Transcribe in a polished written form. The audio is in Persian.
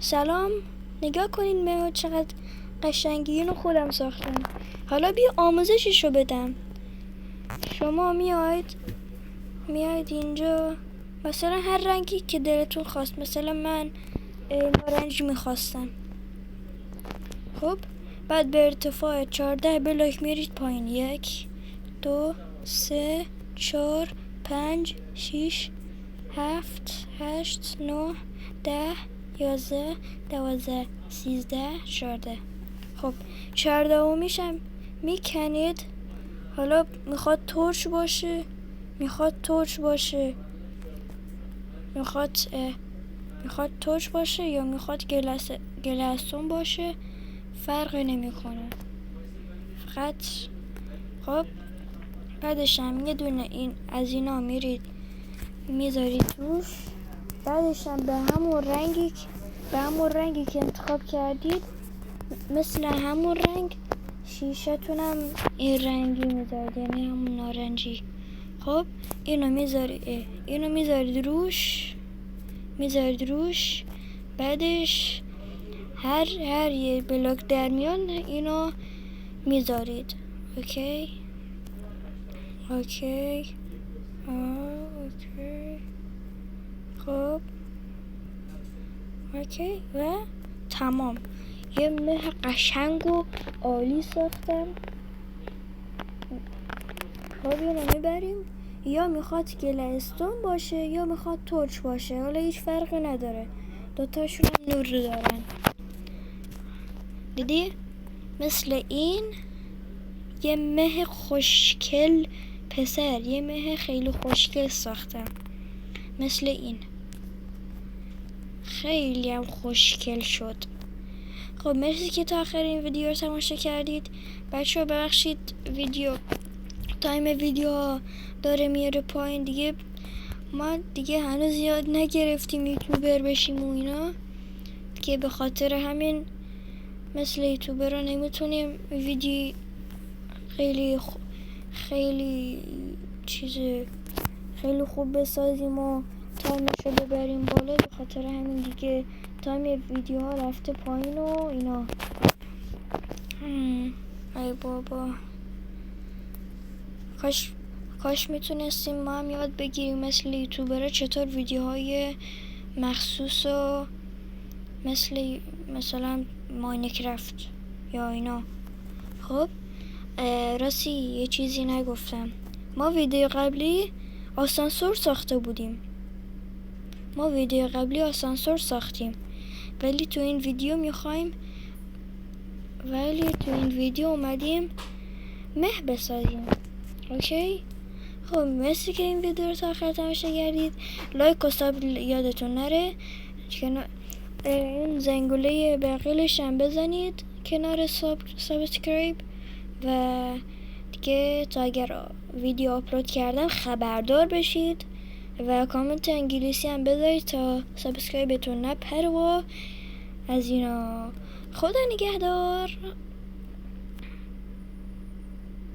سلام، نگاه کنین مهو چقدر قشنگی. اینو خودم ساختم. حالا بیا آموزششو بدم. شما میاید اینجا، مثلا هر رنگی که دلتون خواست. مثلا من نارنجی میخواستم. خب بعد به ارتفاع 14 بلاک میرید پایین. 1 2 3 4 5 6 7 8 9 10 11 12 13 14. خب 14 میشم میکنید. حالا میخواد ترش باشه، میخواد ترش باشه یا میخواد گلستون باشه، فرقی نمیکنه. فقط خب بعدش هم یه دونه این از اینا میذارید روش. بعدش هم به همون رنگی که انتخاب کردید، مثل همون رنگ شیشتون هم این رنگی میذارید، یعنی همون نارنجی. خب اینو میذارید روش. بعدش هر یه بلاک در میان اینو میذارید. اوکی. خب اوکی و تمام. یه مه قشنگ و عالی ساختم. خب اینو میبریم. یا میخواد گلستون باشه یا میخواد ترش باشه، حالا هیچ فرقی نداره، دوتاشون هم نور دارن. دیدی؟ مثل این یه مه خوشگل پسر، یه مه خیلی خوشگل ساختم. مثل این خیلی هم خوشگل شد. خب مرسی که تا آخر این ویدیو رو تماشا کردید. بچه‌ها ببخشید تایم ویدیو داره میاره پایین دیگه. ما دیگه هنوز یاد نگرفتیم یوتیوبر بشیم و اینا که به خاطر همین مثل یوتیوبر رو نمیتونیم ویدیو خیلی خوب بسازیم و تایمش رو ببریم بالا. به خاطر همین دیگه تایم ویدیو ها رفته پایین و اینا. ای بابا، کاش میتونستیم ما هم یاد بگیریم مثل یوتیوبرها چطور ویدیوهای مخصوص و مثلا ماینکرافت یا اینا. خب راستی یه چیزی نگفتم. ما ویدیو قبلی آسانسور ساختیم. ولی تو این ویدیو اومدیم مه بسازیم. اوکی. خب مرسی که این ویدیو رو تا آخر تماشا کردید. لایک و ساب یادتون نره. این زنگوله بغلش هم بزنید کنار سابسکرایب. و دیگه تا اگر ویدیو آپلود کردم خبردار بشید. و کامنت انگلیسی هم بذارید تا سابسکرایبتون نپره و از اینا. خدا نگهدار.